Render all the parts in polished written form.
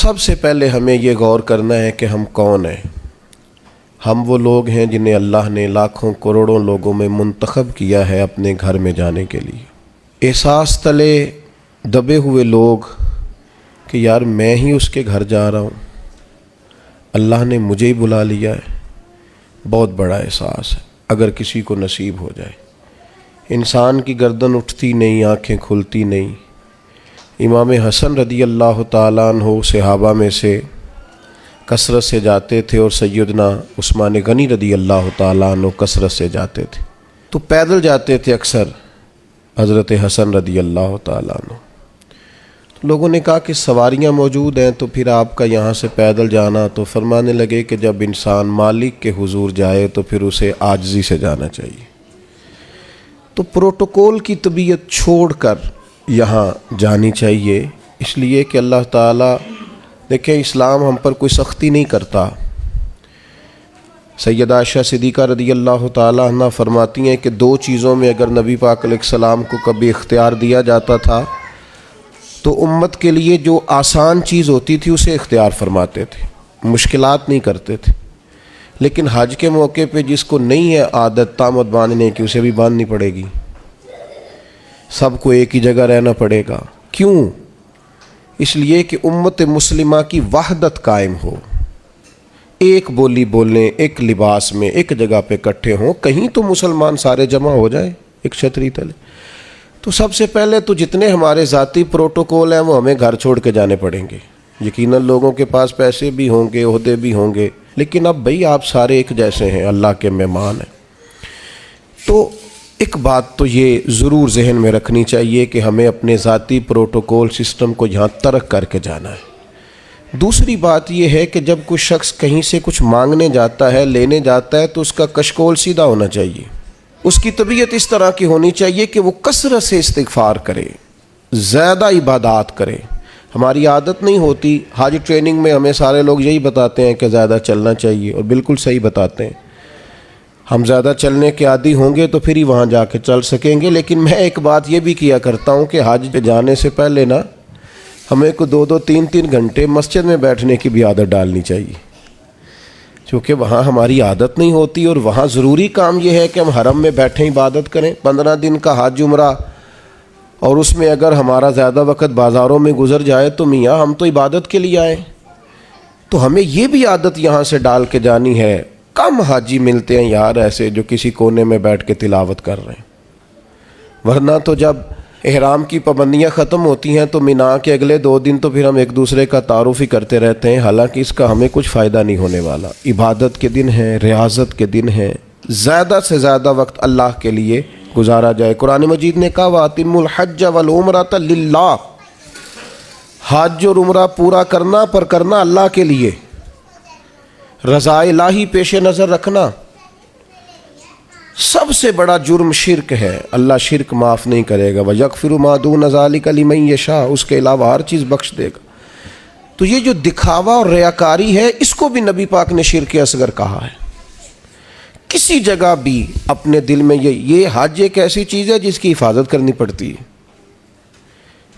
سب سے پہلے ہمیں یہ غور کرنا ہے کہ ہم کون ہیں۔ ہم وہ لوگ ہیں جنہیں اللہ نے لاکھوں کروڑوں لوگوں میں منتخب کیا ہے اپنے گھر میں جانے کے لیے۔ احساس تلے دبے ہوئے لوگ کہ یار میں ہی اس کے گھر جا رہا ہوں، اللہ نے مجھے ہی بلا لیا ہے، بہت بڑا احساس ہے اگر کسی کو نصیب ہو جائے۔ انسان کی گردن اٹھتی نہیں، آنکھیں کھلتی نہیں۔ امام حسن رضی اللہ تعالیٰ عنہ صحابہ میں سے کثرت سے جاتے تھے، اور سیدنا عثمان غنی رضی اللہ تعالیٰ عنہ کثرت سے جاتے تھے، تو پیدل جاتے تھے اکثر حضرت حسن رضی اللہ تعالیٰ عنہ۔ لوگوں نے کہا کہ سواریاں موجود ہیں تو پھر آپ کا یہاں سے پیدل جانا، تو فرمانے لگے کہ جب انسان مالک کے حضور جائے تو پھر اسے عاجزی سے جانا چاہیے۔ تو پروٹوکول کی طبیعت چھوڑ کر یہاں جانی چاہیے، اس لیے کہ اللہ تعالیٰ دیکھیں اسلام ہم پر کوئی سختی نہیں کرتا۔ سیدہ عائشہ صدیقہ رضی اللہ تعالیٰ عنہ فرماتی ہیں کہ دو چیزوں میں اگر نبی پاک علیہ السلام کو کبھی اختیار دیا جاتا تھا تو امت کے لیے جو آسان چیز ہوتی تھی اسے اختیار فرماتے تھے، مشکلات نہیں کرتے تھے۔ لیکن حج کے موقع پہ جس کو نہیں ہے عادت تامت باندھنے کی، اسے بھی باندھنی پڑے گی، سب کو ایک ہی جگہ رہنا پڑے گا۔ کیوں؟ اس لیے کہ امت مسلمہ کی وحدت قائم ہو، ایک بولی بولیں، ایک لباس میں ایک جگہ پہ اکٹھے ہوں، کہیں تو مسلمان سارے جمع ہو جائیں ایک چھتری تلے۔ تو سب سے پہلے تو جتنے ہمارے ذاتی پروٹوکول ہیں وہ ہمیں گھر چھوڑ کے جانے پڑیں گے۔ یقیناً لوگوں کے پاس پیسے بھی ہوں گے، عہدے بھی ہوں گے، لیکن اب بھئی آپ سارے ایک جیسے ہیں، اللہ کے مہمان ہیں۔ تو ایک بات تو یہ ضرور ذہن میں رکھنی چاہیے کہ ہمیں اپنے ذاتی پروٹوکول سسٹم کو یہاں ترک کر کے جانا ہے۔ دوسری بات یہ ہے کہ جب کوئی شخص کہیں سے کچھ مانگنے جاتا ہے، لینے جاتا ہے، تو اس کا کشکول سیدھا ہونا چاہیے۔ اس کی طبیعت اس طرح کی ہونی چاہیے کہ وہ کثرت سے استغفار کرے، زیادہ عبادات کرے۔ ہماری عادت نہیں ہوتی، حج ٹریننگ میں ہمیں سارے لوگ یہی بتاتے ہیں کہ زیادہ چلنا چاہیے، اور بالکل صحیح بتاتے ہیں۔ ہم زیادہ چلنے کے عادی ہوں گے تو پھر ہی وہاں جا کے چل سکیں گے۔ لیکن میں ایک بات یہ بھی کیا کرتا ہوں کہ حج پہ جانے سے پہلے نا ہمیں کو 2-2 3-3 گھنٹے مسجد میں بیٹھنے کی بھی عادت ڈالنی چاہیے، کیونکہ وہاں ہماری عادت نہیں ہوتی، اور وہاں ضروری کام یہ ہے کہ ہم حرم میں بیٹھیں عبادت کریں۔ 15 دن کا حج عمرہ، اور اس میں اگر ہمارا زیادہ وقت بازاروں میں گزر جائے تو میاں ہم تو عبادت کے لیے آئیں، تو ہمیں یہ بھی عادت یہاں سے ڈال کے جانی ہے۔ کم حاجی ملتے ہیں یار ایسے جو کسی کونے میں بیٹھ کے تلاوت کر رہے ہیں، ورنہ تو جب احرام کی پابندیاں ختم ہوتی ہیں تو مینا کے اگلے 2 دن تو پھر ہم ایک دوسرے کا تعارف ہی کرتے رہتے ہیں، حالانکہ اس کا ہمیں کچھ فائدہ نہیں ہونے والا۔ عبادت کے دن ہیں، ریاضت کے دن ہیں، زیادہ سے زیادہ وقت اللہ کے لیے گزارا جائے۔ قرآن مجید نے کہا وَأَتِمُّوا الْحَجَّ وَالْعُمْرَةَ لِلَّهِ، حج اور عمرہ پورا کرنا، پر کرنا اللہ کے لیے، رضا الہی پیش نظر رکھنا۔ سب سے بڑا جرم شرک ہے، اللہ شرک معاف نہیں کرے گا۔ وَيَغْفِرُ مَا دُونَ ذَلِكَ لِمَن يَشَاءُ، اس کے علاوہ ہر چیز بخش دے گا۔ تو یہ جو دکھاوا اور ریاکاری ہے، اس کو بھی نبی پاک نے شرک اصغر کہا ہے۔ کسی جگہ بھی اپنے دل میں یہ حج ایک ایسی چیز ہے جس کی حفاظت کرنی پڑتی ہے،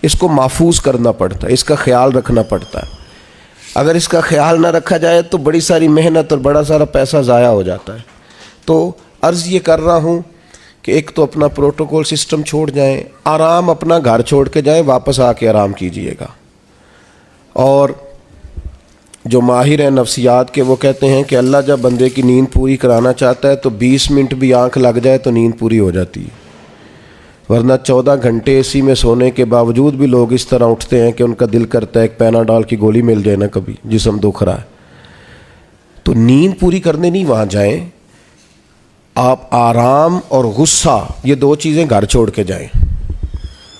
اس کو محفوظ کرنا پڑتا ہے، اس کا خیال رکھنا پڑتا ہے۔ اگر اس کا خیال نہ رکھا جائے تو بڑی ساری محنت اور بڑا سارا پیسہ ضائع ہو جاتا ہے۔ تو عرض یہ کر رہا ہوں کہ ایک تو اپنا پروٹوکول سسٹم چھوڑ جائیں، آرام اپنا گھر چھوڑ کے جائیں، واپس آ کے آرام کیجئے گا۔ اور جو ماہر ہیں نفسیات کے وہ کہتے ہیں کہ اللہ جب بندے کی نیند پوری کرانا چاہتا ہے تو 20 منٹ بھی آنکھ لگ جائے تو نیند پوری ہو جاتی ہے، ورنہ 14 گھنٹے اے سی میں سونے کے باوجود بھی لوگ اس طرح اٹھتے ہیں کہ ان کا دل کرتا ہے ایک پیناڈول کی گولی مل جائے نا، کبھی جسم دکھ رہا ہے۔ تو نیند پوری کرنے نہیں وہاں جائیں، آپ آرام اور غصہ یہ 2 چیزیں گھر چھوڑ کے جائیں۔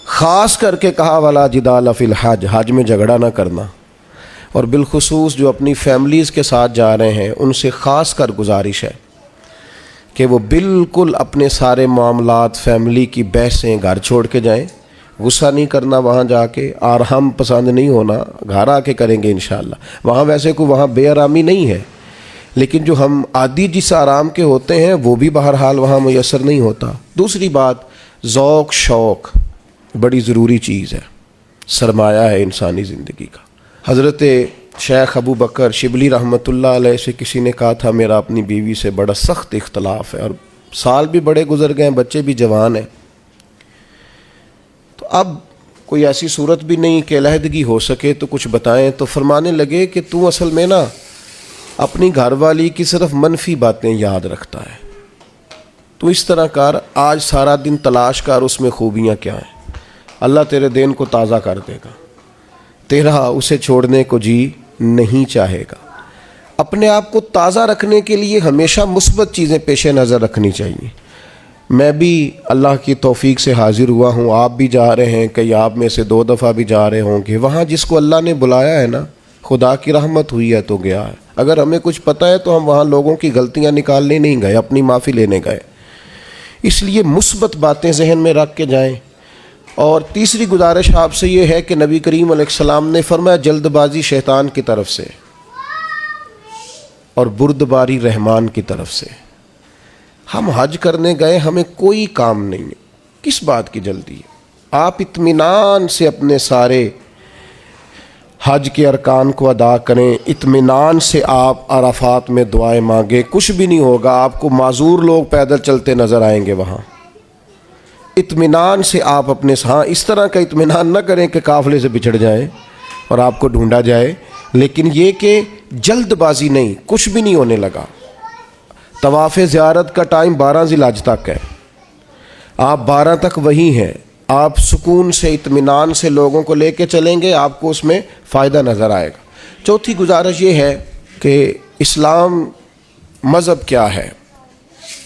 خاص کر کے کہا وَلَا جِدَالَ فِي الْحَجِّ، حج میں جھگڑا نہ کرنا، اور بالخصوص جو اپنی فیملیز کے ساتھ جا رہے ہیں ان سے خاص کر گزارش ہے کہ وہ بالکل اپنے سارے معاملات، فیملی کی بحثیں گھر چھوڑ کے جائیں۔ غصہ نہیں کرنا وہاں جا کے، آرام پسند نہیں ہونا، گھر آ کے کریں گے انشاءاللہ۔ وہاں ویسے کوئی وہاں بے آرامی نہیں ہے، لیکن جو ہم عادی جس آرام کے ہوتے ہیں وہ بھی بہرحال وہاں میسر نہیں ہوتا۔ دوسری بات، ذوق شوق بڑی ضروری چیز ہے، سرمایہ ہے انسانی زندگی کا۔ حضرت شیخ ابو بکر شبلی رحمۃ اللہ علیہ سے کسی نے کہا تھا میرا اپنی بیوی سے بڑا سخت اختلاف ہے اور سال بھی بڑے گزر گئے ہیں، بچے بھی جوان ہیں، تو اب کوئی ایسی صورت بھی نہیں کہ علیحدگی ہو سکے تو کچھ بتائیں۔ تو فرمانے لگے کہ تو اصل میں نا اپنی گھر والی کی صرف منفی باتیں یاد رکھتا ہے، تو اس طرح کر، آج سارا دن تلاش کر اس میں خوبیاں کیا ہیں، اللہ تیرے دین کو تازہ کر دے گا، تیرا اسے چھوڑنے کو جی نہیں چاہے گا۔ اپنے آپ کو تازہ رکھنے کے لیے ہمیشہ مثبت چیزیں پیش نظر رکھنی چاہیے۔ میں بھی اللہ کی توفیق سے حاضر ہوا ہوں، آپ بھی جا رہے ہیں، کئی آپ میں سے 2 دفعہ بھی جا رہے ہوں گے، وہاں جس کو اللہ نے بلایا ہے نا، خدا کی رحمت ہوئی ہے تو گیا ہے۔ اگر ہمیں کچھ پتہ ہے تو ہم وہاں لوگوں کی غلطیاں نکالنے نہیں گئے، اپنی معافی لینے گئے۔ اس لیے مثبت باتیں ذہن میں رکھ کے جائیں۔ اور تیسری گزارش آپ سے یہ ہے کہ نبی کریم علیہ السلام نے فرمایا جلد بازی شیطان کی طرف سے اور بردباری رحمان کی طرف سے۔ ہم حج کرنے گئے، ہمیں کوئی کام نہیں ہے، کس بات کی جلدی ہے؟ آپ اطمینان سے اپنے سارے حج کے ارکان کو ادا کریں، اطمینان سے آپ عرفات میں دعائیں مانگیں، کچھ بھی نہیں ہوگا، آپ کو معذور لوگ پیدل چلتے نظر آئیں گے وہاں۔ اطمینان سے آپ اپنے ہاں اس طرح کا اطمینان نہ کریں کہ قافلے سے بچھڑ جائیں اور آپ کو ڈھونڈا جائے، لیکن یہ کہ جلد بازی نہیں، کچھ بھی نہیں ہونے لگا۔ طواف زیارت کا ٹائم 12 ذی الحج تک ہے، آپ 12 تک وہیں ہیں، آپ سکون سے اطمینان سے لوگوں کو لے کے چلیں گے، آپ کو اس میں فائدہ نظر آئے گا۔ چوتھی گزارش یہ ہے کہ اسلام مذہب کیا ہے۔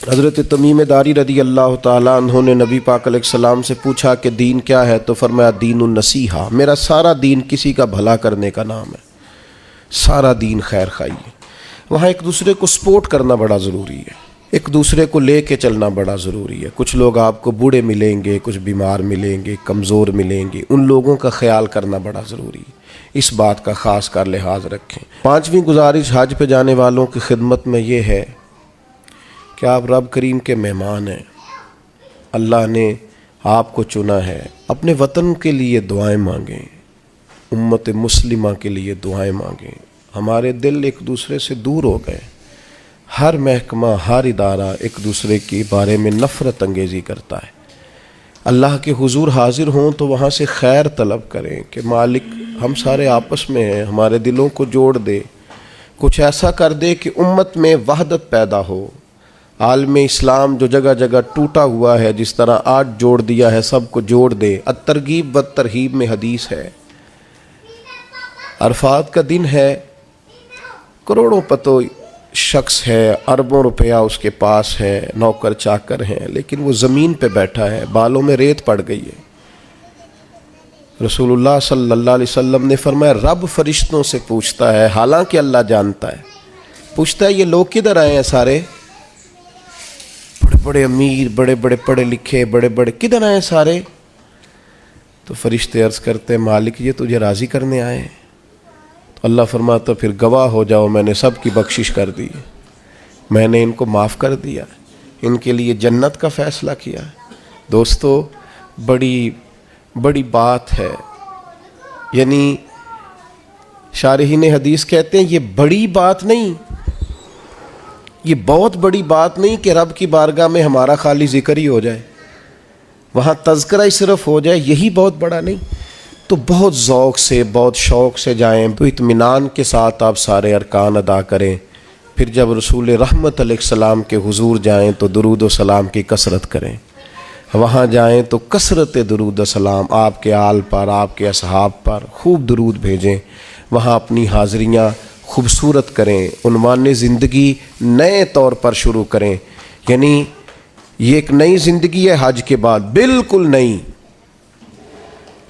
حضرت تمیم داری رضی اللہ تعالیٰ عنہ نے نبی پاک علیہ السلام سے پوچھا کہ دین کیا ہے، تو فرمایا دین النصیحہ، میرا سارا دین کسی کا بھلا کرنے کا نام ہے، سارا دین خیر خواہی ہے۔ وہاں ایک دوسرے کو سپورٹ کرنا بڑا ضروری ہے، ایک دوسرے کو لے کے چلنا بڑا ضروری ہے۔ کچھ لوگ آپ کو بوڑھے ملیں گے، کچھ بیمار ملیں گے، کمزور ملیں گے، ان لوگوں کا خیال کرنا بڑا ضروری ہے، اس بات کا خاص کر لحاظ رکھیں۔ 5ویں گزارش حج پہ جانے والوں کی خدمت میں یہ ہے کہ آپ رب کریم کے مہمان ہیں، اللہ نے آپ کو چنا ہے، اپنے وطن کے لیے دعائیں مانگیں، امت مسلمہ کے لیے دعائیں مانگیں۔ ہمارے دل ایک دوسرے سے دور ہو گئے، ہر محکمہ ہر ادارہ ایک دوسرے کے بارے میں نفرت انگیزی کرتا ہے۔ اللہ کے حضور حاضر ہوں تو وہاں سے خیر طلب کریں کہ مالک ہم سارے آپس میں ہیں، ہمارے دلوں کو جوڑ دے، کچھ ایسا کر دے کہ امت میں وحدت پیدا ہو۔ عالم اسلام جو جگہ جگہ ٹوٹا ہوا ہے، جس طرح آج جوڑ دیا ہے، سب کو جوڑ دے۔ الترغیب والترہیب میں حدیث ہے، عرفات کا دن ہے، کروڑوں پتو شخص ہے، اربوں روپیہ اس کے پاس ہے، نوکر چاکر ہیں، لیکن وہ زمین پہ بیٹھا ہے، بالوں میں ریت پڑ گئی ہے۔ رسول اللہ صلی اللہ علیہ وسلم نے فرمایا رب فرشتوں سے پوچھتا ہے، حالانکہ اللہ جانتا ہے، پوچھتا ہے یہ لوگ کدھر آئے ہیں؟ سارے بڑے بڑے امیر، بڑے بڑے پڑھے لکھے، بڑے بڑے، کدھر آئے ہیں سارے؟ تو فرشتے عرض کرتے ہیں مالک یہ تجھے راضی کرنے آئے ہیں۔ اللہ فرماتا پھر گواہ ہو جاؤ، میں نے سب کی بخشش کر دی، میں نے ان کو معاف کر دیا، ان کے لیے جنت کا فیصلہ کیا۔ دوستو بڑی بات ہے، یعنی شارحین حدیث کہتے ہیں یہ بڑی بات نہیں، یہ بہت بڑی بات نہیں کہ رب کی بارگاہ میں ہمارا خالی ذکر ہی ہو جائے، وہاں تذکرہ ہی صرف ہو جائے، یہی بہت بڑا نہیں۔ تو بہت ذوق سے، بہت شوق سے جائیں، تو اطمینان کے ساتھ آپ سارے ارکان ادا کریں۔ پھر جب رسول رحمت علیہ السلام کے حضور جائیں تو درود و سلام کی کثرت کریں، وہاں جائیں تو کثرت درود و سلام آپ کے آل پر، آپ کے اصحاب پر خوب درود بھیجیں، وہاں اپنی حاضریاں خوبصورت کریں، عنوان زندگی نئے طور پر شروع کریں، یعنی یہ ایک نئی زندگی ہے حج کے بعد، بالکل نئی۔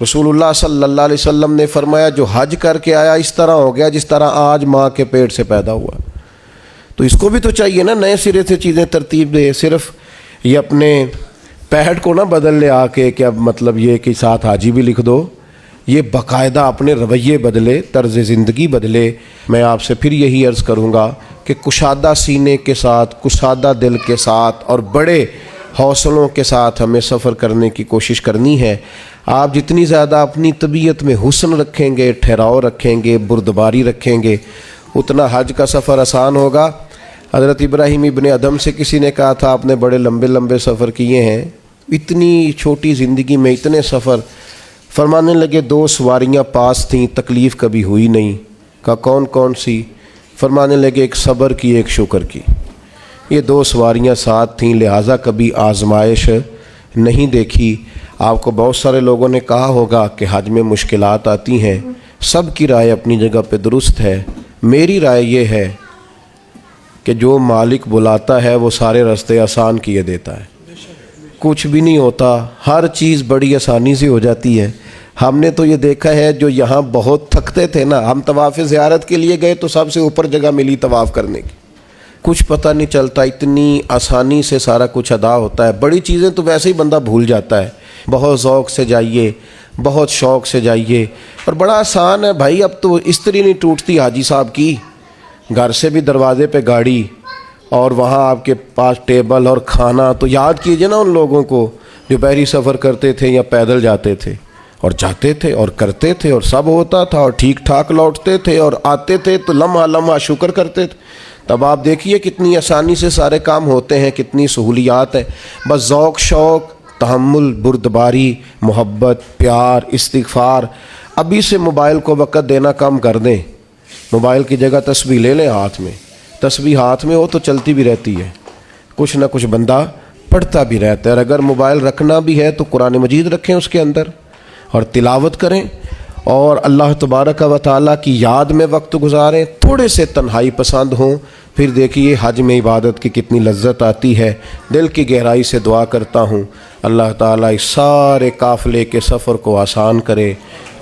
رسول اللہ صلی اللہ علیہ وسلم نے فرمایا جو حج کر کے آیا اس طرح ہو گیا جس طرح آج ماں کے پیٹ سے پیدا ہوا۔ تو اس کو بھی تو چاہیے نا نئے سرے سے چیزیں ترتیب دے، صرف یہ اپنے پیڈ کو نہ بدل لے آ کے کہ اب مطلب یہ کہ ساتھ حاجی بھی لکھ دو، یہ باقاعدہ اپنے رویے بدلے، طرز زندگی بدلے۔ میں آپ سے پھر یہی عرض کروں گا کہ کشادہ سینے کے ساتھ، کشادہ دل کے ساتھ اور بڑے حوصلوں کے ساتھ ہمیں سفر کرنے کی کوشش کرنی ہے۔ آپ جتنی زیادہ اپنی طبیعت میں حسن رکھیں گے، ٹھہراؤ رکھیں گے، بردباری رکھیں گے، اتنا حج کا سفر آسان ہوگا۔ حضرت ابراہیم ابن ادم سے کسی نے کہا تھا آپ نے بڑے لمبے لمبے سفر کیے ہیں، اتنی چھوٹی زندگی میں اتنے سفر؟ فرمانے لگے 2 سواریاں پاس تھیں، تکلیف کبھی ہوئی نہیں۔ کہا کون کون سی؟ فرمانے لگے ایک صبر کی، ایک شکر کی۔ یہ 2 سواریاں ساتھ تھیں، لہٰذا کبھی آزمائش نہیں دیکھی۔ آپ کو بہت سارے لوگوں نے کہا ہوگا کہ حج میں مشکلات آتی ہیں، سب کی رائے اپنی جگہ پہ درست ہے۔ میری رائے یہ ہے کہ جو مالک بلاتا ہے وہ سارے راستے آسان کیے دیتا ہے، کچھ بھی نہیں ہوتا، ہر چیز بڑی آسانی سے ہو جاتی ہے۔ ہم نے تو یہ دیکھا ہے جو یہاں بہت تھکتے تھے نا، ہم طواف زیارت کے لیے گئے تو سب سے اوپر جگہ ملی طواف کرنے کی، کچھ پتہ نہیں چلتا، اتنی آسانی سے سارا کچھ ادا ہوتا ہے۔ بڑی چیزیں تو ویسے ہی بندہ بھول جاتا ہے۔ بہت ذوق سے جائیے، بہت شوق سے جائیے، اور بڑا آسان ہے بھائی۔ اب تو استری نہیں ٹوٹتی حاجی صاحب کی، گھر سے بھی دروازے پہ گاڑی، اور وہاں آپ کے پاس ٹیبل اور کھانا۔ تو یاد کیجئے نا ان لوگوں کو جو بحری سفر کرتے تھے یا پیدل جاتے تھے، اور جاتے تھے اور کرتے تھے اور سب ہوتا تھا، اور ٹھیک ٹھاک لوٹتے تھے اور آتے تھے تو لمحہ لمحہ شکر کرتے تھے۔ تب آپ دیکھیے کتنی آسانی سے سارے کام ہوتے ہیں، کتنی سہولیات ہیں۔ بس ذوق، شوق، تحمل، بردباری، محبت، پیار، استغفار۔ ابھی سے موبائل کو وقت دینا کم کر دیں۔ موبائل کی جگہ تسبیح لے لیں ہاتھ میں، تسبیح ہاتھ میں ہو تو چلتی بھی رہتی ہے، کچھ نہ کچھ بندہ پڑھتا بھی رہتا ہے۔ اور اگر موبائل رکھنا بھی ہے تو قرآن مجید رکھیں اس کے اندر اور تلاوت کریں، اور اللہ تبارک و تعالیٰ کی یاد میں وقت گزاریں، تھوڑے سے تنہائی پسند ہوں، پھر دیکھیے حج میں عبادت کی کتنی لذت آتی ہے۔ دل کی گہرائی سے دعا کرتا ہوں اللہ تعالیٰ اس سارے قافلے کے سفر کو آسان کرے،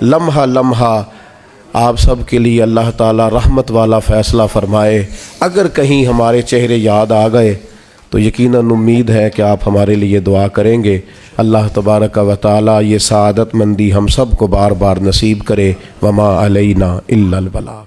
لمحہ لمحہ آپ سب کے لیے اللہ تعالیٰ رحمت والا فیصلہ فرمائے۔ اگر کہیں ہمارے چہرے یاد آ گئے تو یقیناً امید ہے کہ آپ ہمارے لیے دعا کریں گے۔ اللہ تبارک و تعالیٰ یہ سعادت مندی ہم سب کو بار بار نصیب کرے۔ وما علینا الا البلاغ۔